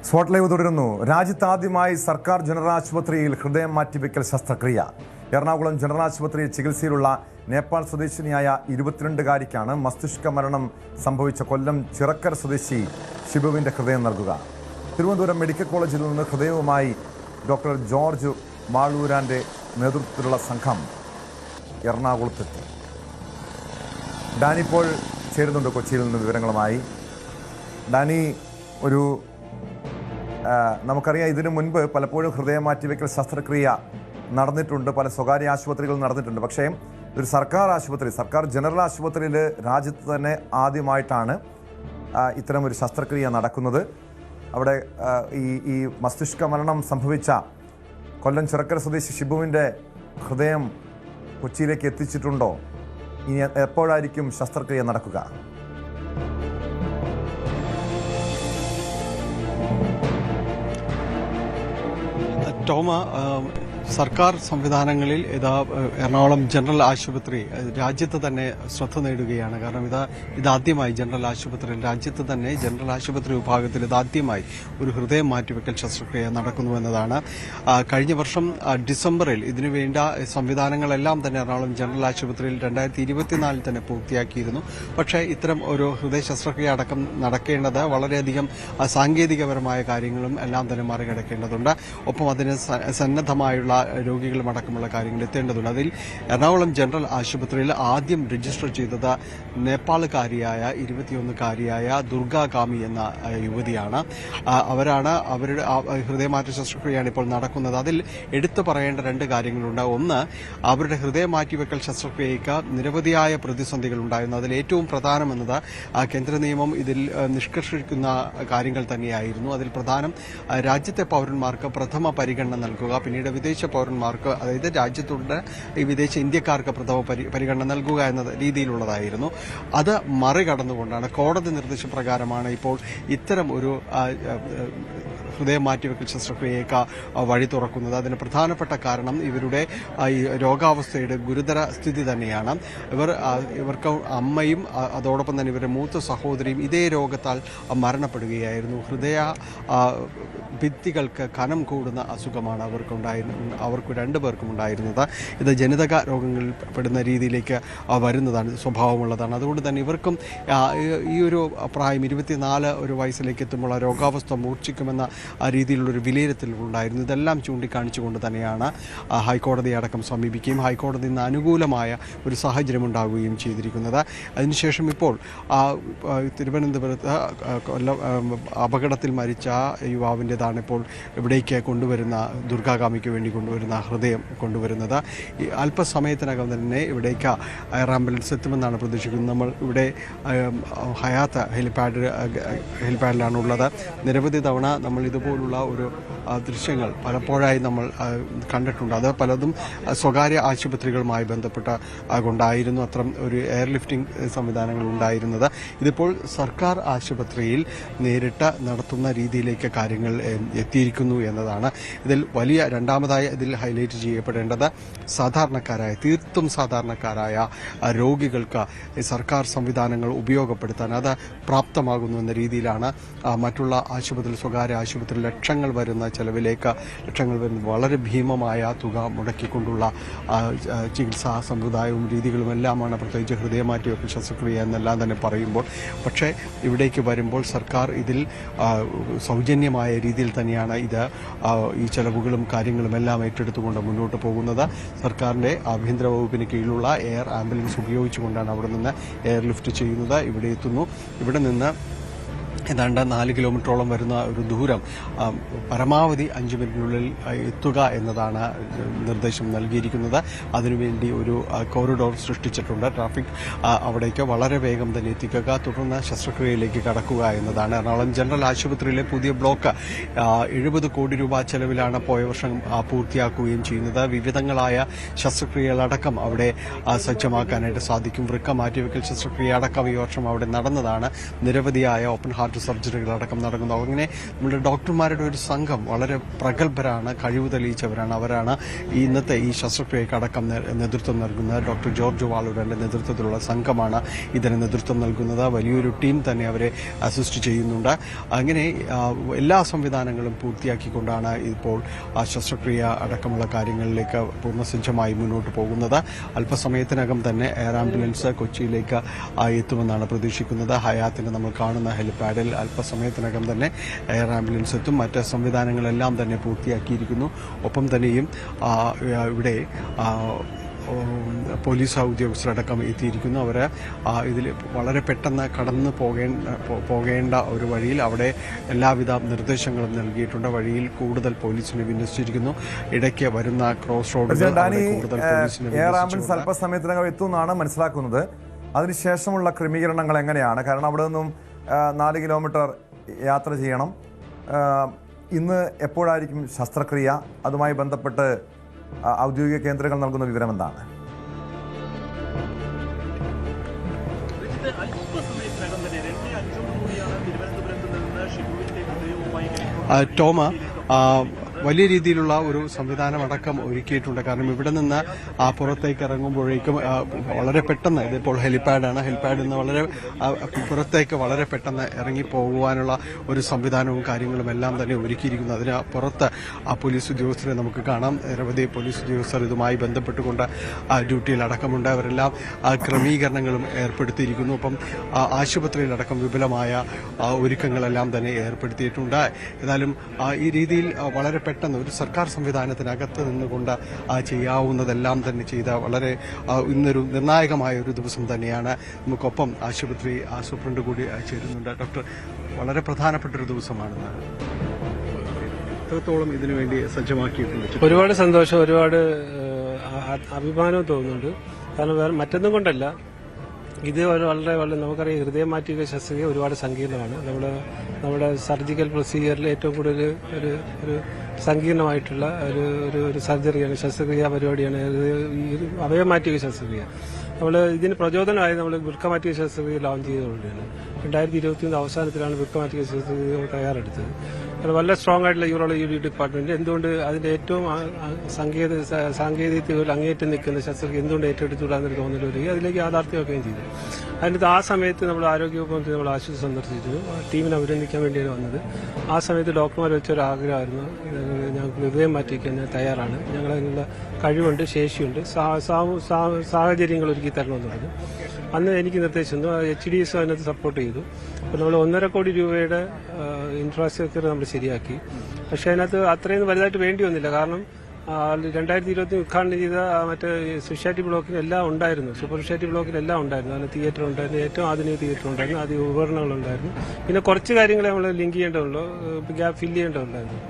Spot live തുടരുന്നു. രാജ്യത്താദ്യമായി സർക്കാർ general ആശുപത്രിയിൽ ഹൃദയം മാറ്റിവെക്കൽ ശസ്ത്രക്രിയ. എറണാകുളം ജനറൽ ആശുപത്രിയിൽ ചികിത്സയിലുള്ള നേപ്പാൾ സ്വദേശിനിയായ 22-കാരിക്കാണ് മസ്തിഷ്ക മരണം സംഭവിച്ച കൊല്ലം ചിറക്കര സ്വദേശി ഷിബുവിൻ്റെ ഹൃദയം നൽകുക. തിരുവനന്തപുരം മെഡിക്കൽ കോളേജിൽ നിന്ന് ഹൃദയവുമായി ഡോക്ടർ ജോർജ് മാളൂരാൻ്റെ നേതൃത്വത്തിലുള്ള സംഘം എറണാകുളത്തെത്തി. ഡാനി ഇപ്പോൾ ചേരുന്നുണ്ട് കൊച്ചിയിൽ നിന്ന് വിവരങ്ങളുമായി. ഡാനി, നമുക്കറിയാം ഇതിനു മുൻപ് പലപ്പോഴും ഹൃദയം മാറ്റിവെക്കൽ ശസ്ത്രക്രിയ നടന്നിട്ടുണ്ട്, പല സ്വകാര്യ ആശുപത്രികളിൽ നടന്നിട്ടുണ്ട്. പക്ഷേ ഒരു സർക്കാർ ആശുപത്രി, സർക്കാർ ജനറൽ ആശുപത്രിയിൽ രാജ്യത്ത് തന്നെ ആദ്യമായിട്ടാണ് ഇത്തരമൊരു ശസ്ത്രക്രിയ നടക്കുന്നത്. അവിടെ ഈ മസ്തിഷ്ക മരണം സംഭവിച്ച കൊല്ലം ചിറക്കര സ്വദേശി ഷിബുവിൻ്റെ ഹൃദയം കൊച്ചിയിലേക്ക് എത്തിച്ചിട്ടുണ്ടോ? ഇനി എപ്പോഴായിരിക്കും ശസ്ത്രക്രിയ നടക്കുക? ടോമ, സർക്കാർ സംവിധാനങ്ങളിൽ എറണാകുളം ജനറൽ ആശുപത്രി രാജ്യത്ത് തന്നെ ശ്രദ്ധ നേടുകയാണ്. കാരണം ഇതാദ്യമായി രാജ്യത്ത് തന്നെ ജനറൽ ആശുപത്രി വിഭാഗത്തിൽ ഇതാദ്യമായി ഒരു ഹൃദയം മാറ്റിവെക്കൽ ശസ്ത്രക്രിയ നടക്കുന്നുവെന്നതാണ്. കഴിഞ്ഞ വർഷം ഡിസംബറിൽ ഇതിനുവേണ്ട സംവിധാനങ്ങളെല്ലാം തന്നെ എറണാകുളം ജനറൽ ആശുപത്രിയിൽ 2024 തന്നെ പൂർത്തിയാക്കിയിരുന്നു. പക്ഷേ ഇത്തരം ഒരു ഹൃദയ ശസ്ത്രക്രിയ അടക്കം നടക്കേണ്ടത് വളരെയധികം സാങ്കേതികപരമായ കാര്യങ്ങളും എല്ലാം തന്നെ മറികടക്കേണ്ടതുണ്ട്. ഒപ്പം അതിന് സന്നദ്ധമായുള്ള രോഗികളും അടക്കമുള്ള കാര്യങ്ങൾ എത്തേണ്ടതുണ്ട്. അതിൽ എറണാകുളം ജനറൽ ആശുപത്രിയിൽ ആദ്യം രജിസ്റ്റർ ചെയ്തത് നേപ്പാളുകാരിയായ 21-കാരിയായ ദുർഗാകാമി എന്ന യുവതിയാണ്. അവരുടെ ഹൃദയമാറ്റ ശസ്ത്രക്രിയയാണ് ഇപ്പോൾ നടക്കുന്നത്. അതിൽ എടുത്തു പറയേണ്ട രണ്ട് കാര്യങ്ങളുണ്ട്. ഒന്ന്, അവരുടെ ഹൃദയമാറ്റിവെക്കൽ ശസ്ത്രക്രിയയ്ക്ക് നിരവധിയായ പ്രതിസന്ധികൾ ഉണ്ടായിരുന്നു. അതിൽ ഏറ്റവും പ്രധാനമെന്നത് കേന്ദ്ര നിയമം ഇതിൽ നിഷ്കർഷിക്കുന്ന കാര്യങ്ങൾ തന്നെയായിരുന്നു. അതിൽ പ്രധാനം രാജ്യത്തെ പൗരന്മാർക്ക് പ്രഥമ പരിഗണന നൽകുക, പിന്നീട് വിദേശ പൗരന്മാർക്ക്, അതായത് രാജ്യത്തുള്ള ഈ വിദേശ ഇന്ത്യക്കാർക്ക് പ്രഥമ പരിഗണന നൽകുക എന്ന രീതിയിലുള്ളതായിരുന്നു. അത് മറികടന്നുകൊണ്ടാണ്, കോടതി നിർദ്ദേശപ്രകാരമാണ് ഇപ്പോൾ ഇത്തരം ഒരു ഹൃദയം മാറ്റിവെക്കൽ ശസ്ത്രക്രിയയ്ക്ക് വഴി തുറക്കുന്നത്. അതിന് പ്രധാനപ്പെട്ട കാരണം ഇവരുടെ ഈ രോഗാവസ്ഥയുടെ ഗുരുതര സ്ഥിതി തന്നെയാണ്. ഇവർക്ക് അമ്മയും അതോടൊപ്പം തന്നെ ഇവരുടെ മൂത്ത സഹോദരിയും ഇതേ രോഗത്താൽ മരണപ്പെടുകയായിരുന്നു. ഹൃദയ ഭിത്തികൾക്ക് കനം കൂടുന്ന അസുഖമാണ് അവർക്ക് രണ്ടുപേർക്കും ഉണ്ടായിരുന്നത്. ഇത് ജനിതക രോഗങ്ങളിൽ പെടുന്ന രീതിയിലേക്ക് വരുന്നതാണ്, സ്വഭാവമുള്ളതാണ്. അതുകൊണ്ട് തന്നെ ഇവർക്കും ഈ ഒരു പ്രായം 24 ഒരു വയസ്സിലേക്ക് എത്തുമ്പോൾ ആ രോഗാവസ്ഥ മൂർച്ഛിക്കുമെന്ന രീതിയിലുള്ളൊരു വിലയിരുത്തലുണ്ടായിരുന്നു. ഇതെല്ലാം ചൂണ്ടിക്കാണിച്ചുകൊണ്ട് തന്നെയാണ് ഹൈക്കോടതിയെ അടക്കം സമീപിക്കുകയും ഹൈക്കോടതിയിൽ നിന്ന് അനുകൂലമായ ഒരു സാഹചര്യം ഉണ്ടാകുകയും ചെയ്തിരിക്കുന്നത്. അതിനുശേഷം ഇപ്പോൾ തിരുവനന്തപുരത്ത് അപകടത്തിൽ മരിച്ച യുവാവിൻ്റെതാണ് ഇപ്പോൾ ഇവിടേക്ക് കൊണ്ടുവരുന്ന, ദുർഗാകാമിക്ക് വേണ്ടി കൊണ്ടുവരുന്ന ഹൃദയം കൊണ്ടുവരുന്നത്. ഈ അല്പസമയത്തിനകം തന്നെ ഇവിടേക്ക് എയർ ആംബുലൻസ് എത്തുമെന്നാണ് പ്രതീക്ഷിക്കുന്നത്. നമ്മൾ ഇവിടെ ഹയാത്ത് ഹെലിപാഡിലാണ് ഉള്ളത്. നിരവധി തവണ നമ്മൾ ഇതുപോലുള്ള ഒരു ദൃശ്യങ്ങൾ പലപ്പോഴായി നമ്മൾ കണ്ടിട്ടുണ്ട്. അത് പലതും സ്വകാര്യ ആശുപത്രികളുമായി ബന്ധപ്പെട്ട കൊണ്ടായിരുന്നു അത്തരം ഒരു എയർലിഫ്റ്റിംഗ് സംവിധാനങ്ങൾ ഉണ്ടായിരുന്നത്. ഇതിപ്പോൾ സർക്കാർ ആശുപത്രിയിൽ നേരിട്ട് നടത്തുന്ന രീതിയിലേക്ക് കാര്യങ്ങൾ എത്തിയിരിക്കുന്നു എന്നതാണ് ഇതിൽ വലിയ രണ്ടാമതായി ഇതിൽ ഹൈലൈറ്റ് ചെയ്യപ്പെടേണ്ടത്. തീർത്തും സാധാരണക്കാരായ രോഗികൾക്ക് സർക്കാർ സംവിധാനങ്ങൾ ഉപയോഗപ്പെടുത്താൻ അത് പ്രാപ്തമാകുന്നു എന്ന രീതിയിലാണ് മറ്റുള്ള ആശുപത്രി, സ്വകാര്യ ആശുപത്രി ലക്ഷങ്ങൾ വരുന്ന വളരെ ഭീമമായ തുക മുടക്കിക്കൊണ്ടുള്ള ചികിത്സാ സമ്പ്രദായവും രീതികളും എല്ലാമാണ്, പ്രത്യേകിച്ച് ഹൃദയമാറ്റിവെക്കൽ ശസ്ത്രക്രിയ എന്നെല്ലാം തന്നെ പറയുമ്പോൾ. പക്ഷേ ഇവിടേക്ക് വരുമ്പോൾ സർക്കാർ ഇതിൽ സൗജന്യമായ രീതിയിൽ തന്നെയാണ് ഈ ചെലവുകളും കാര്യങ്ങളും എല്ലാം ഏറ്റെടുത്തുകൊണ്ട് മുന്നോട്ട് പോകുന്നത്. സർക്കാരിൻ്റെ ആഭ്യന്തര വകുപ്പിന് കീഴിലുള്ള എയർ ആംബുലൻസ് ഉപയോഗിച്ചുകൊണ്ടാണ് അവിടെ നിന്ന് എയർലിഫ്റ്റ് ചെയ്യുന്നത്. ഇവിടെ എത്തുന്നു. ഇവിടെ നിന്ന് ഏതാണ്ട് 4 കിലോമീറ്ററോളം വരുന്ന ഒരു ദൂരം പരമാവധി 5 മിനിറ്റിനുള്ളിൽ എത്തുക എന്നതാണ് നിർദ്ദേശം നൽകിയിരിക്കുന്നത്. അതിനുവേണ്ടി ഒരു കോറിഡോർ സൃഷ്ടിച്ചിട്ടുണ്ട്. ട്രാഫിക് അവിടേക്ക് വളരെ വേഗം തന്നെ എത്തിക്കുക, തുടർന്ന് ശസ്ത്രക്രിയയിലേക്ക് കടക്കുക എന്നതാണ്. എറണാകുളം ജനറൽ ആശുപത്രിയിലെ പുതിയ ബ്ലോക്ക് 70 കോടി രൂപ ചെലവിലാണ് പോയ വർഷം പൂർത്തിയാക്കുകയും ചെയ്യുന്നത്. വിവിധങ്ങളായ ശസ്ത്രക്രിയകളടക്കം അവിടെ സജ്ജമാക്കാനായിട്ട് സാധിക്കും. വൃക്ക മാറ്റിവെക്കൽ ശസ്ത്രക്രിയ അടക്കം ഈ വർഷം അവിടെ നടന്നതാണ്. നിരവധിയായ ഓപ്പൺ ഹാർട്ട് മറ്റു സർജറികളടക്കം നടക്കുന്നു. അങ്ങനെ നമ്മുടെ ഡോക്ടർമാരുടെ ഒരു സംഘം വളരെ പ്രഗത്ഭരാണ്, കഴിവ് തെളിയിച്ചവരാണ്. അവരാണ് ഇന്നത്തെ ഈ ശസ്ത്രക്രിയക്കടക്കം നേതൃത്വം നൽകുന്നത്. ഡോക്ടർ ജോർജ് വാളൂരിന്റെ നേതൃത്വത്തിലുള്ള സംഘമാണ് ഇതിന് നേതൃത്വം നൽകുന്നത്. വലിയൊരു ടീം തന്നെ അവരെ അസിസ്റ്റ് ചെയ്യുന്നുണ്ട്. അങ്ങനെ എല്ലാ സംവിധാനങ്ങളും പൂർത്തിയാക്കിക്കൊണ്ടാണ് ഇപ്പോൾ ശസ്ത്രക്രിയ അടക്കമുള്ള കാര്യങ്ങളിലേക്ക് പൂർണ്ണസജ്ജമായി മുന്നോട്ട് പോകുന്നത്. അല്പസമയത്തിനകം തന്നെ എയർ ആംബുലൻസ് കൊച്ചിയിലേക്ക് എത്തുമെന്നാണ് പ്രതീക്ഷിക്കുന്നത്. ഹയാത്തിന് നമ്മൾ കാണുന്ന ഹെലിപാഡിൽ അല്പസമയത്തിനകം തന്നെ എയർ ആംബുലൻസ് എത്തും. മറ്റ് സംവിധാനങ്ങളെല്ലാം തന്നെ പൂർത്തിയാക്കിയിരിക്കുന്നു. ഒപ്പം തന്നെയും ഇവിടെ പോലീസ് ഉദ്യോഗസ്ഥരടക്കം എത്തിയിരിക്കുന്നു. അവർ ഇതിൽ വളരെ പെട്ടെന്ന് കടന്നു പോകേണ്ട ഒരു വഴിയിൽ അവിടെ എല്ലാവിധ നിർദ്ദേശങ്ങളും നൽകിയിട്ടുണ്ട്. വഴിയിൽ കൂടുതൽ പോലീസിനെ വിന്യസിച്ചിരിക്കുന്നു. ഇടയ്ക്ക് വരുന്ന ക്രോസ് റോഡ് എയർ ആംബുലൻസ് അല്പസമയത്തിനകം എത്തുമെന്നാണ് മനസ്സിലാക്കുന്നത്. അതിനുശേഷമുള്ള ക്രമീകരണങ്ങൾ എങ്ങനെയാണ്? കാരണം അവിടെ നിന്നും 4 കിലോമീറ്റർ യാത്ര ചെയ്യണം. ഇന്ന് എപ്പോഴായിരിക്കും ശസ്ത്രക്രിയ? അതുമായി ബന്ധപ്പെട്ട് ഔദ്യോഗിക കേന്ദ്രങ്ങൾ നൽകുന്ന വിവരം എന്താണ്? ടോമ, വലിയ രീതിയിലുള്ള ഒരു സംവിധാനമടക്കം ഒരുക്കിയിട്ടുണ്ട്. കാരണം ഇവിടെ നിന്ന് പുറത്തേക്ക് ഇറങ്ങുമ്പോഴേക്കും വളരെ പെട്ടെന്ന്, ഇതിപ്പോൾ ഹെലിപാഡാണ്, ഹെലിപാഡിൽ നിന്ന് വളരെ പുറത്തേക്ക് വളരെ പെട്ടെന്ന് ഇറങ്ങി പോകുവാനുള്ള ഒരു സംവിധാനവും കാര്യങ്ങളും എല്ലാം തന്നെ ഒരുക്കിയിരിക്കുന്നു. അതിന് പുറത്ത് പോലീസ് ഉദ്യോഗസ്ഥരെ നമുക്ക് കാണാം. നിരവധി പോലീസ് ഉദ്യോഗസ്ഥർ ഇതുമായി ബന്ധപ്പെട്ടുകൊണ്ട് ഡ്യൂട്ടിയിലടക്കമുണ്ട്. അവരെല്ലാം ക്രമീകരണങ്ങളും ഏർപ്പെടുത്തിയിരിക്കുന്നു. ഒപ്പം ആശുപത്രിയിലടക്കം വിപുലമായ ഒരുക്കങ്ങളെല്ലാം തന്നെ ഏർപ്പെടുത്തിയിട്ടുണ്ട്. ഏതായാലും ഈ രീതിയിൽ വളരെ പെട്ടെന്ന് ഒരു സർക്കാർ സംവിധാനത്തിനകത്ത് നിന്നുകൊണ്ട് ചെയ്യാവുന്നതെല്ലാം തന്നെ ചെയ്ത വളരെ ഇന്നൊരു നിർണായകമായ ഒരു ദിവസം തന്നെയാണ്. നമുക്കൊപ്പം ആശുപത്രി സൂപ്രണ്ട് കൂടി ചേരുന്നുണ്ട്. ഡോക്ടർ, വളരെ പ്രധാനപ്പെട്ട ഒരു ദിവസമാണെന്ന് എത്രത്തോളം ഇതിനുവേണ്ടി സജ്ജമാക്കിയിട്ടുണ്ട്? ഒരുപാട് സന്തോഷം, ഒരുപാട് അഭിമാനവും തോന്നുന്നുണ്ട്. കാരണം വേറെ മറ്റൊന്നും കൊണ്ടല്ല, ഇത് വളരെ നമുക്കറിയാം, ഹൃദയം മാറ്റിവെച്ച ശസ്ത്രക്രിയ ഒരുപാട് സങ്കീർണമാണ്. നമ്മുടെ സർജിക്കൽ പ്രൊസീജിയറിൽ ഏറ്റവും കൂടുതൽ ഒരു സങ്കീർണമായിട്ടുള്ള ഒരു സർജറിയാണ്, ശസ്ത്രക്രിയ പരിപാടിയാണ് ഈ അവയവം മാറ്റിവെച്ച ശസ്ത്രക്രിയ. ഇതിന് പ്രചോദനമായി നമ്മൾ വൃക്ക മാറ്റിയ ശസ്ത്രക്രിയ ലോഞ്ച് ചെയ്തുകൊണ്ടാണ് 2021 അവസാനത്തിലാണ് വൃക്ക മാറ്റിയ ശസ്ത്രക്രിയ തയ്യാറെടുത്തത്. വളരെ സ്ട്രോങ് ആയിട്ടുള്ള യൂറോളജി ഡിപ്പാർട്ട്മെന്റ് എന്തുകൊണ്ട് അതിന്റെ ഏറ്റവും സാങ്കേതികതയിൽ അങ്ങേറ്റം നിൽക്കുന്ന ശസ്ത്രക്രിയ എന്തുകൊണ്ട് ഏറ്റെടുത്തുകൂടാന്നൊരു തോന്നൽ വരികയും അതിലേക്ക് യാഥാർത്ഥ്യമാക്കുകയും ചെയ്തു. അതിനകത്ത് ആ സമയത്ത് നമ്മൾ ആരോഗ്യവകുപ്പ് മന്ത്രി നമ്മൾ ആശുപത്രി സന്ദർശിച്ചു. ടീമിനെ അഭിനന്ദിക്കാൻ വേണ്ടിയാണ് വന്നത്. ആ സമയത്ത് ഡോക്ടർമാർ വെച്ചൊരു ആഗ്രഹമായിരുന്നു, ഞങ്ങൾക്ക് ഹൃദയം മാറ്റിവെക്കാൻ തയ്യാറാണ്, ഞങ്ങളതിനുള്ള കഴിവുണ്ട്, ശേഷിയുണ്ട്, സാഹചര്യങ്ങൾ ഒരുക്കി തരണമെന്ന് പറഞ്ഞു. അന്ന് എനിക്ക് നിർദ്ദേശം തന്നു. HDS അതിനകത്ത് സപ്പോർട്ട് ചെയ്തു. അപ്പോൾ നമ്മൾ 1.5 കോടി രൂപയുടെ ഇൻഫ്രാസ്ട്രക്ചർ നമ്മൾ ശരിയാക്കി. പക്ഷേ അതിനകത്ത് അത്രയും വലുതായിട്ട് വേണ്ടി വന്നില്ല. കാരണം 2020 ഉദ്ഘാടനം ചെയ്ത മറ്റേ സ്പെഷ്യാലിറ്റി ബ്ലോക്കിൽ എല്ലാം ഉണ്ടായിരുന്നു, സൂപ്പർ സ്പെഷ്യാലിറ്റി ബ്ലോക്കിൽ എല്ലാം ഉണ്ടായിരുന്നു. അതിന് തിയേറ്റർ ഉണ്ടായിരുന്നു, ഏറ്റവും ആധുനിക തിയേറ്റർ ഉണ്ടായിരുന്നു, ആദ്യ ഉപകരണങ്ങളുണ്ടായിരുന്നു. പിന്നെ കുറച്ച് കാര്യങ്ങൾ നമ്മൾ ലിങ്ക് ചെയ്യേണ്ടതുള്ളൂ, ഗ്യാപ്പ് ഫില്ല് ചെയ്യേണ്ടതുണ്ടായിരുന്നു.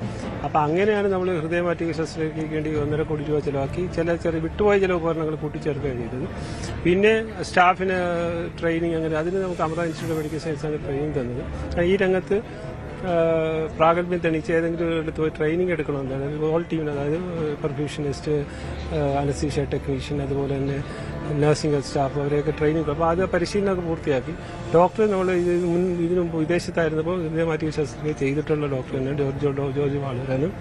അപ്പം അങ്ങനെയാണ് നമ്മൾ ഹൃദയമാറ്റിക ശസ്ത്രക്രിയയ്ക്ക് വേണ്ടി 1.5 കോടി രൂപ ചിലവാക്കി ചെറിയ വിട്ടുപോയ ചില ഉപകരണങ്ങൾ കൂട്ടിച്ചേർക്കുകയാണ് ചെയ്തത്. പിന്നെ സ്റ്റാഫിന് ട്രെയിനിങ്, അങ്ങനെ അതിന് നമുക്ക് അമൃത ഇൻസ്റ്റിറ്റ്യൂട്ട് ഓഫ് മെഡിക്കൽ സയൻസാണ് ട്രെയിനിങ് തന്നത്. ഈ രംഗത്ത് പ്രാഗൽഭ്യം തെളിയിച്ച് ഏതെങ്കിലും എടുത്ത് പോയി ട്രെയിനിങ് എടുക്കണമെന്നാണ് ഓൾ ടീമിന്, അതായത് പെർഫ്യൂഷനിസ്റ്റ്, അനസ്തീഷ്യ ടെക്നീഷ്യൻ, അതുപോലെ തന്നെ നഴ്സിംഗ് സ്റ്റാഫ്, അവരെയൊക്കെ ട്രെയിനിങ്. അപ്പോൾ അത് പരിശീലനമൊക്കെ പൂർത്തിയാക്കി. ഡോക്ടർ നമ്മൾ ഇതിനു മുമ്പ് വിദേശത്തായിരുന്നപ്പോൾ ഹൃദയമാറ്റിയ ശസ്ത്രക്രിയ ചെയ്തിട്ടുള്ള ഡോക്ടർ തന്നെ ജോർജ് വാളൂരാനും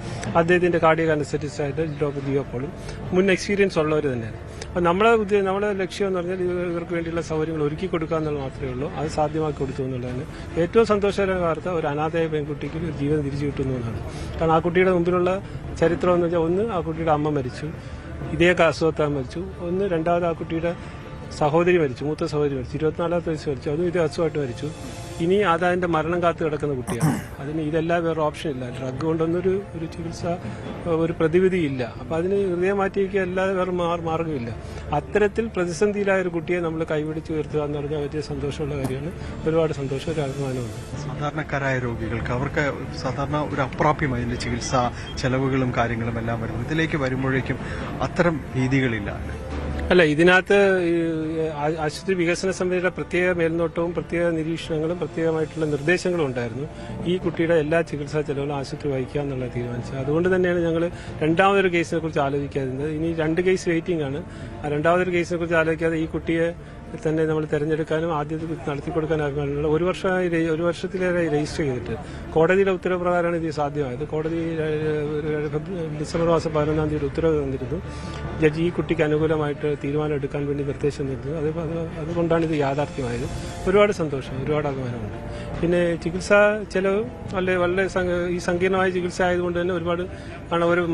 അദ്ദേഹത്തിന്റെ കാർഡിയക് അനസ്തറ്റിസ്റ്റായിട്ട് ഡോക്ടർ ജിയോ പോളും മുൻ എക്സ്പീരിയൻസ് ഉള്ളവർ തന്നെയാണ്. അപ്പോൾ നമ്മുടെ ലക്ഷ്യം എന്ന് പറഞ്ഞാൽ ഇവർക്ക് വേണ്ടിയുള്ള സൗകര്യങ്ങൾ ഒരുക്കി കൊടുക്കുക എന്നുള്ളത് മാത്രമേ ഉള്ളൂ. അത് സാധ്യമാക്കി കൊടുത്തു എന്നുള്ളതാണ് ഏറ്റവും സന്തോഷകരമായ വാർത്ത. ഒരു അനാഥയായ പെൺകുട്ടിക്ക് ഒരു ജീവൻ തിരിച്ചു കിട്ടുന്നു എന്നാണ്. കാരണം ആ കുട്ടിയുടെ മുമ്പിലുള്ള ചരിത്രം എന്ന് വെച്ചാൽ, ഒന്ന്, ആ കുട്ടിയുടെ അമ്മ മരിച്ചു, ഇതേ അസുഖത്താൽ മരിച്ചു. രണ്ടാമത് ആ കുട്ടിയുടെ സഹോദരി മരിച്ചു, മൂത്ത സഹോദരി മരിച്ചു, 24ാമത്തെ വയസ്സ് മരിച്ചു, അതും ഇതേ അസുഖമായിട്ട് മരിച്ചു. ഇനി അതിന്റെ മരണം കാത്തു കിടക്കുന്ന കുട്ടിയാണ്. അതിന് ഇതെല്ലാം വേറെ ഓപ്ഷൻ ഇല്ല. ഡ്രഗ് കൊണ്ടൊന്നൊരു ചികിത്സ, ഒരു പ്രതിവിധി ഇല്ല. അപ്പം അതിന് ഹൃദയം മാറ്റിവെക്കുക അല്ലാതെ വേറെ മാർഗ്ഗമില്ല. അത്തരത്തിൽ പ്രതിസന്ധിയിലായ ഒരു കുട്ടിയെ നമ്മൾ കൈപിടിച്ച് ഉയർത്തുക എന്ന് പറഞ്ഞാൽ വലിയ സന്തോഷമുള്ള കാര്യമാണ്. ഒരുപാട് സന്തോഷം, ഒരു അഭിമാനമുണ്ട്. സാധാരണക്കാരായ രോഗികൾക്ക് അവർക്ക് സാധാരണ ഒരു അപ്രാപ്യമായ ചികിത്സാ ചെലവുകളും കാര്യങ്ങളും എല്ലാം വരും. ഇതിലേക്ക് വരുമ്പോഴേക്കും അത്തരം രീതികളില്ല. അല്ല, ഇതിനകത്ത് ആശുപത്രി വികസന സമിതിയുടെ പ്രത്യേക മേൽനോട്ടവും പ്രത്യേക നിരീക്ഷണങ്ങളും പ്രത്യേകമായിട്ടുള്ള നിർദ്ദേശങ്ങളും ഉണ്ടായിരുന്നു. ഈ കുട്ടിയുടെ എല്ലാ ചികിത്സാ ചെലവുകളും ആശുപത്രി വഹിക്കുക എന്നുള്ള തീരുമാനിച്ചത്. അതുകൊണ്ട് തന്നെയാണ് ഞങ്ങൾ രണ്ടാമതൊരു കേസിനെ കുറിച്ച് ആലോചിക്കാതിരുന്നത്. ഇനി 2 കേസ് വെയിറ്റിംഗ് ആണ്. ആ രണ്ടാമതൊരു കേസിനെ കുറിച്ച് ആലോചിക്കാതെ ഈ കുട്ടിയെ തന്നെ നമ്മൾ തിരഞ്ഞെടുക്കാനും ആദ്യം നടത്തി കൊടുക്കാനും ഒരു വർഷത്തിലേറെ രജിസ്റ്റർ ചെയ്തിട്ട് കോടതിയുടെ ഉത്തരവ് പ്രകാരമാണ് ഇത് സാധ്യമായത്. കോടതി ഡിസംബർ മാസം 11-ാം തീയതി ഉത്തരവ് തന്നിരുന്നു. ജഡ്ജി ഈ കുട്ടിക്ക് അനുകൂലമായിട്ട് തീരുമാനം എടുക്കാൻ വേണ്ടി നിർദ്ദേശം തന്നിരുന്നു. അതുകൊണ്ടാണ് ഇത് യാഥാർത്ഥ്യമായത്. ഒരുപാട് സന്തോഷം, ഒരുപാട് അഭിമാനമുണ്ട്. പിന്നെ ചികിത്സാ ചെലവ് വളരെ ഈ സങ്കീർണമായ ചികിത്സ ആയതുകൊണ്ട് തന്നെ ഒരുപാട്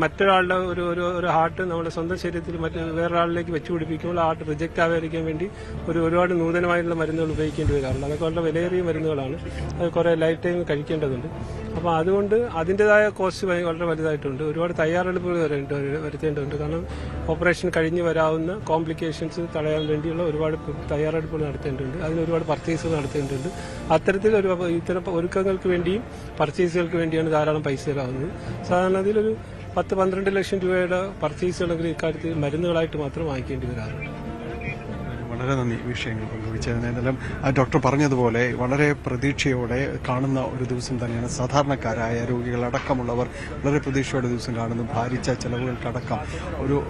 മറ്റൊരാളുടെ ഒരു ഹാർട്ട് നമ്മുടെ സ്വന്തം ശരീരത്തിൽ വേറൊരാളിലേക്ക് വെച്ച് പിടിപ്പിക്കുമ്പോൾ ഹാർട്ട് റിജക്റ്റ് ആകാതിരിക്കാൻ വേണ്ടി ഒരുപാട് നൂതനമായിട്ടുള്ള മരുന്നുകൾ ഉപയോഗിക്കേണ്ടി വരാറുണ്ട്. അതൊക്കെ വളരെ വിലയേറിയ മരുന്നുകളാണ്. അത് കുറേ ലൈഫ് ടൈം കഴിക്കേണ്ടതുണ്ട്. അപ്പോൾ അതുകൊണ്ട് അതിൻ്റെതായ കോസ്റ്റ് വളരെ വലുതായിട്ടുണ്ട്. ഒരുപാട് തയ്യാറെടുപ്പുകൾ വരുത്തേണ്ടതുണ്ട്. കാരണം ഓപ്പറേഷൻ കഴിഞ്ഞ് വരാവുന്ന കോംപ്ലിക്കേഷൻസ് തടയാൻ വേണ്ടിയുള്ള ഒരുപാട് തയ്യാറെടുപ്പുകൾ നടത്തേണ്ടതുണ്ട്. അതിന് ഒരുപാട് പർച്ചേസുകൾ നടത്തേണ്ടതുണ്ട്. അത്തരത്തിൽ ഇത്തരം ഒരുക്കങ്ങൾക്ക് വേണ്ടിയും പർച്ചേസുകൾക്ക് വേണ്ടിയാണ് ധാരാളം പൈസകളാവുന്നത്. സാധാരണ അതിലൊരു 10-12 ലക്ഷം രൂപയുടെ പർച്ചേസുകളെങ്കിലും ഇക്കാര്യത്തിൽ മരുന്നുകളായിട്ട് മാത്രം വാങ്ങിക്കേണ്ടി വരാറുണ്ട്. വളരെ നന്ദി വിഷയങ്ങൾ പങ്കുവച്ചതിന്. എന്തായാലും ഡോക്ടർ പറഞ്ഞതുപോലെ വളരെ പ്രതീക്ഷയോടെ കാണുന്ന ഒരു ദിവസം തന്നെയാണ്. സാധാരണക്കാരായ രോഗികളടക്കമുള്ളവർ വളരെ പ്രതീക്ഷയോടെ ദിവസം കാണുന്നു. ഭാരിച്ച ചെലവുകൾക്കടക്കം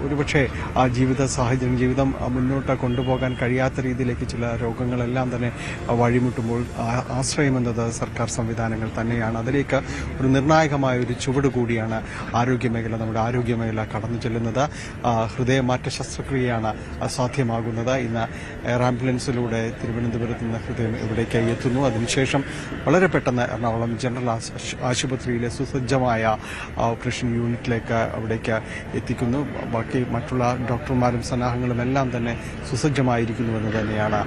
ഒരുപക്ഷെ ആ ജീവിതം മുന്നോട്ട് കൊണ്ടുപോകാൻ കഴിയാത്ത രീതിയിലേക്ക് ചില രോഗങ്ങളെല്ലാം തന്നെ വഴിമുട്ടുമ്പോൾ ആശ്രയമെന്നത് സർക്കാർ സംവിധാനങ്ങൾ തന്നെയാണ്. അതിലേക്ക് ഒരു നിർണായകമായ ഒരു ചുവട് കൂടിയാണ് നമ്മുടെ ആരോഗ്യമേഖല കടന്നു ചെല്ലുന്നത്. ഹൃദയമാറ്റ ശസ്ത്രക്രിയയാണ് സാധ്യമാകുന്നത്. ഇന്ന് എയർ ആംബുലൻസിലൂടെ തിരുവനന്തപുരത്ത് നിന്ന് ഹൃദയം ഇവിടേക്കായി എത്തുന്നു. അതിനുശേഷം വളരെ പെട്ടെന്ന് എറണാകുളം ജനറൽ ആശുപത്രിയിലെ സുസജ്ജമായ ഓപ്പറേഷൻ യൂണിറ്റിലേക്ക് അവിടേക്ക് എത്തിക്കുന്നു. ബാക്കി മറ്റുള്ള ഡോക്ടർമാരും സന്നാഹങ്ങളും എല്ലാം തന്നെ സുസജ്ജമായിരിക്കുന്നുവെന്ന് തന്നെയാണ്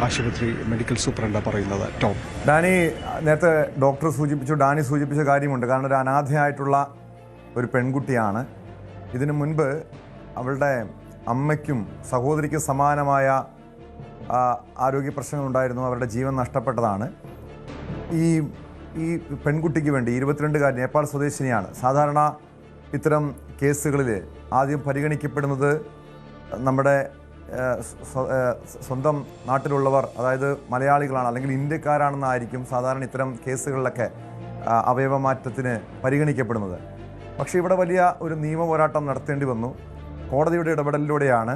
ആശുപത്രി മെഡിക്കൽ സൂപ്രണ്ട് പറയുന്നത്. ടോം, ഡാനി നേരത്തെ ഡാനി സൂചിപ്പിച്ച കാര്യമുണ്ട്. കാരണം ഒരു അനാഥയായിട്ടുള്ള ഒരു പെൺകുട്ടിയാണ്. ഇതിനു മുൻപ് അവളുടെ അമ്മയ്ക്കും സഹോദരിക്കും സമാനമായ ആരോഗ്യ പ്രശ്നങ്ങളുണ്ടായിരുന്നു. അവരുടെ ജീവൻ നഷ്ടപ്പെട്ടതാണ്. ഈ പെൺകുട്ടിക്ക് വേണ്ടി 22-കാരി നേപ്പാൾ സ്വദേശിനിയാണ്. സാധാരണ ഇത്തരം കേസുകളിൽ ആദ്യം പരിഗണിക്കപ്പെടുന്നത് നമ്മുടെ സ്വന്തം നാട്ടിലുള്ളവർ, അതായത് മലയാളികളാണ് അല്ലെങ്കിൽ ഇന്ത്യക്കാരാണെന്നായിരിക്കും സാധാരണ ഇത്തരം കേസുകളിലൊക്കെ അവയവമാറ്റത്തിന് പരിഗണിക്കപ്പെടുന്നത്. പക്ഷേ ഇവിടെ വലിയ ഒരു നിയമ പോരാട്ടം നടത്തേണ്ടി വന്നു. കോടതിയുടെ ഇടപെടലിലൂടെയാണ്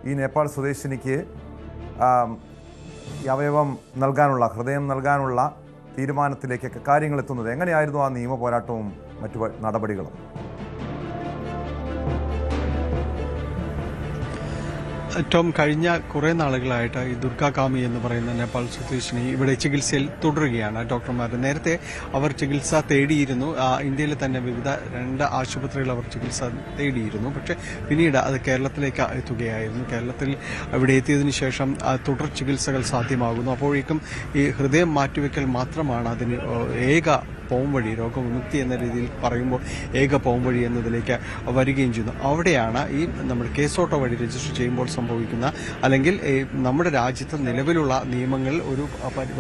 ഈ നേപ്പാൾ സ്വദേശിനിക്ക് ഈ അവയവം നൽകാനുള്ള, ഹൃദയം നൽകാനുള്ള തീരുമാനത്തിലേക്കൊക്കെ കാര്യങ്ങൾ എത്തുന്നത്. എങ്ങനെയായിരുന്നു ആ നിയമ പോരാട്ടവും മറ്റു നടപടികളും? ടോം, കഴിഞ്ഞ കുറേ നാളുകളായിട്ട് ഈ ദുർഗാകാമി എന്ന് പറയുന്ന നേപ്പാൾ സ്വദേശിനി ഇവിടെ ചികിത്സയിൽ തുടരുകയാണ്. ഡോക്ടർമാർ നേരത്തെ അവർ ചികിത്സ തേടിയിരുന്നു. ഇന്ത്യയിൽ തന്നെ വിവിധ 2 ആശുപത്രികൾ അവർ ചികിത്സ തേടിയിരുന്നു. പക്ഷേ പിന്നീട് അത് കേരളത്തിലേക്ക് എത്തുകയായിരുന്നു. കേരളത്തിൽ ഇവിടെ എത്തിയതിനു ശേഷം തുടർ ചികിത്സകൾ സാധ്യമാകുന്നു. അപ്പോഴേക്കും ഈ ഹൃദയം മാറ്റിവെക്കൽ മാത്രമാണ് അതിന് ഏക പോംവഴി. രോഗവിമുക്തി എന്ന രീതിയിൽ പറയുമ്പോൾ ഏക പോംവഴി എന്നതിലേക്ക് വരികയും ചെയ്യുന്നു. അവിടെയാണ് ഈ നമ്മുടെ കേസോട്ടോ വഴി രജിസ്റ്റർ ചെയ്യുമ്പോൾ സംഭവിക്കുന്ന, അല്ലെങ്കിൽ നമ്മുടെ രാജ്യത്ത് നിലവിലുള്ള നിയമങ്ങൾ ഒരു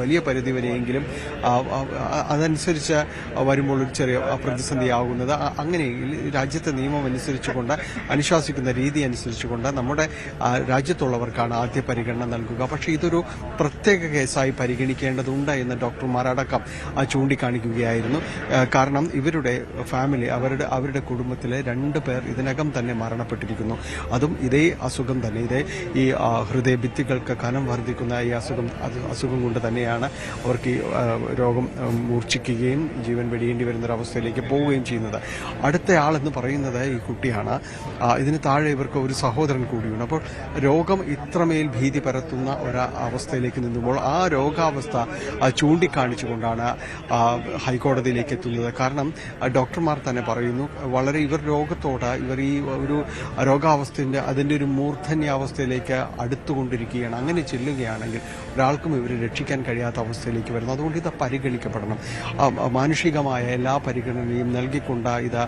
വലിയ പരിധിവരെയെങ്കിലും അതനുസരിച്ച് വരുമ്പോൾ ഒരു ചെറിയ പ്രതിസന്ധിയാകുന്നത്. അങ്ങനെ രാജ്യത്തെ നിയമം അനുസരിച്ചുകൊണ്ട്, അനുശാസിക്കുന്ന രീതി അനുസരിച്ചുകൊണ്ട് നമ്മുടെ രാജ്യത്തുള്ളവർക്കാണ് ആദ്യ പരിഗണന നൽകുക. പക്ഷേ ഇതൊരു പ്രത്യേക കേസായി പരിഗണിക്കേണ്ടതുണ്ട് എന്ന് ഡോക്ടർമാരടക്കം ചൂണ്ടിക്കാണിക്കുകയായിരുന്നു. കാരണം ഇവരുടെ ഫാമിലി, അവരുടെ കുടുംബത്തിലെ 2 പേർ ഇതിനകം തന്നെ മരണപ്പെട്ടിരിക്കുന്നു. അതും ഇതേ അസുഖം തന്നെ, ഇതേ ഈ ഹൃദയഭിത്തികൾക്ക് കനം വർദ്ധിക്കുന്ന ഈ അസുഖം കൊണ്ട് തന്നെയാണ് അവർക്ക് ഈ രോഗം മൂർച്ഛിക്കുകയും ജീവൻ വെടിയേണ്ടി വരുന്നൊരവസ്ഥയിലേക്ക് പോവുകയും ചെയ്യുന്നത്. അടുത്തയാളെന്ന് പറയുന്നത് ഈ കുട്ടിയാണ്. ഇതിന് താഴെ ഇവർക്ക് ഒരു സഹോദരൻ കൂടിയുണ്ട്. അപ്പോൾ രോഗം ഇത്രമേൽ ഭീതി പരത്തുന്ന ഒരവസ്ഥയിലേക്ക് നിന്നുമ്പോൾ ആ രോഗാവസ്ഥ ചൂണ്ടിക്കാണിച്ചുകൊണ്ടാണ് ഹൈക്കോടതിയിലേക്ക് എത്തുന്നത്. കാരണം ഡോക്ടർമാർ തന്നെ പറയുന്നു, വളരെ ഇവർ രോഗത്തോട്, ഇവർ ഈ ഒരു രോഗാവസ്ഥയുടെ അതിൻ്റെ ഒരു മൂർധന്യാവസ്ഥയിലേക്ക് അടുത്തുകൊണ്ടിരിക്കുകയാണ്. അങ്ങനെ ചെല്ലുകയാണെങ്കിൽ ഒരാൾക്കും ഇവരെ രക്ഷിക്കാൻ കഴിയാത്ത അവസ്ഥയിലേക്ക് വരുന്നു. അതുകൊണ്ട് ഇത് പരിഗണിക്കപ്പെടണം. മാനുഷികമായ എല്ലാ പരിഗണനയും നൽകിക്കൊണ്ട് ഇത്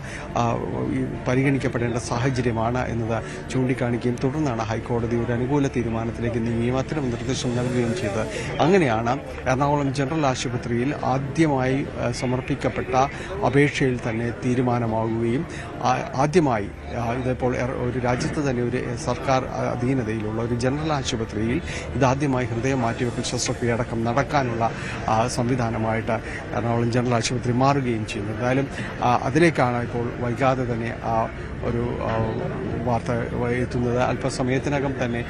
പരിഗണിക്കപ്പെടേണ്ട സാഹചര്യമാണ് എന്നത് ചൂണ്ടിക്കാണിക്കുകയും തുടർന്നാണ് ഹൈക്കോടതി ഒരു അനുകൂല തീരുമാനത്തിലേക്ക് നീങ്ങുകയും അത്തരം നിർദ്ദേശം നൽകുകയും ചെയ്തത്. അങ്ങനെയാണ് എറണാകുളം ജനറൽ ആശുപത്രിയിൽ ആദ്യമായി സമർപ്പിക്കപ്പെട്ട അപേക്ഷയിൽ തന്നെ തീരുമാനമാകുകയും ആദ്യമായി ഇതിപ്പോൾ ഒരു രാജ്യത്ത് തന്നെ ഒരു സർക്കാർ അധീനതയിലുള്ള ഒരു ജനറൽ ആശുപത്രിയിൽ ഇതാദ്യമായി ഹൃദയം മാറ്റിവെക്കൽ ശസ്ത്രക്രിയ അടക്കം നടക്കാനുള്ള സംവിധാനമായിട്ട് എറണാകുളം ജനറൽ ആശുപത്രി മാറുകയും ചെയ്യുന്നു. എന്തായാലും അതിലേക്കാണ് ഇപ്പോൾ വൈകാതെ തന്നെ ഒരു വാർത്ത എത്തുന്നത്. അല്പസമയത്തിനകം തന്നെ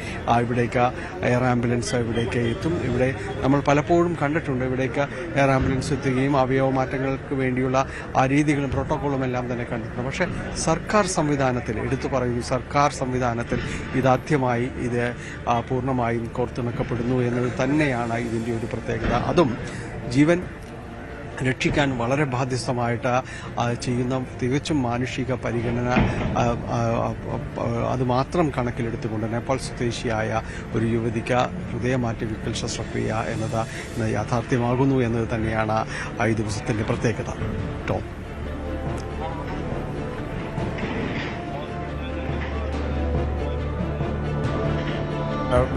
ഇവിടേക്ക് എയർ ആംബുലൻസ് ഇവിടേക്ക് എത്തും. ഇവിടെ നമ്മൾ പലപ്പോഴും കണ്ടിട്ടുണ്ട് ഇവിടേക്ക് എയർ ആംബുലൻസ് എത്തുകയും അവയവ മാറ്റങ്ങൾക്ക് വേണ്ടിയുള്ള ആ രീതികളും പ്രോട്ടോക്കോളും എല്ലാം തന്നെ കണ്ടിട്ടുണ്ട്. പക്ഷേ സർക്കാർ സംവിധാനത്തിൽ എടുത്തു പറയുന്നു, സർക്കാർ സംവിധാനത്തിൽ ഇതാദ്യമായി ഇത് പൂർണ്ണമായും കോർത്തിണക്കപ്പെടുന്നു എന്നത് തന്നെയാണ് ഇതിൻ്റെ ഒരു പ്രത്യേകത. അതും ജീവൻ രക്ഷിക്കാൻ വളരെ ബാധ്യസ്ഥമായിട്ട് ചെയ്യുന്ന തികച്ചും മാനുഷിക പരിഗണന അത് മാത്രം കണക്കിലെടുത്തുകൊണ്ട് നേപ്പാൾ സ്വദേശിയായ ഒരു യുവതിക്ക് ഹൃദയമാറ്റിവെക്കൽ ശസ്ത്രക്രിയ എന്നത് ഇന്ന് യാഥാർത്ഥ്യമാകുന്നു എന്നത് തന്നെയാണ് ഈ ദിവസത്തിൻ്റെ പ്രത്യേകത. ടോം.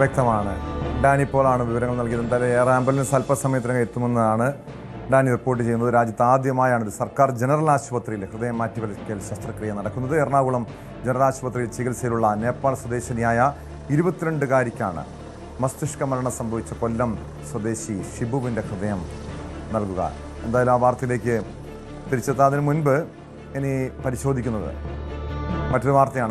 വ്യക്തമാണ്. ഡാനി പോളാണ് വിവരങ്ങൾ നൽകിയത്. എന്തായാലും എയർ ആംബുലൻസ് അല്പസമയത്തിനകം എത്തുമെന്നാണ് ഡാനി റിപ്പോർട്ട് ചെയ്യുന്നത്. രാജ്യത്ത് ആദ്യമായാണ് ഒരു സർക്കാർ ജനറൽ ആശുപത്രിയിൽ ഹൃദയം മാറ്റിവെക്കൽ ശസ്ത്രക്രിയ നടക്കുന്നത്. എറണാകുളം ജനറൽ ആശുപത്രിയിൽ ചികിത്സയിലുള്ള നേപ്പാൾ സ്വദേശിനിയായ 22-കാരിക്കാണ് മസ്തിഷ്ക മരണം സംഭവിച്ച കൊല്ലം സ്വദേശി ഷിബുവിൻ്റെ ഹൃദയം നൽകുക. എന്തായാലും ആ വാർത്തയിലേക്ക് തിരിച്ചെത്താതിന് മുൻപ് ഇനി പരിശോധിക്കുന്നത് മറ്റൊരു വാർത്തയാണ്.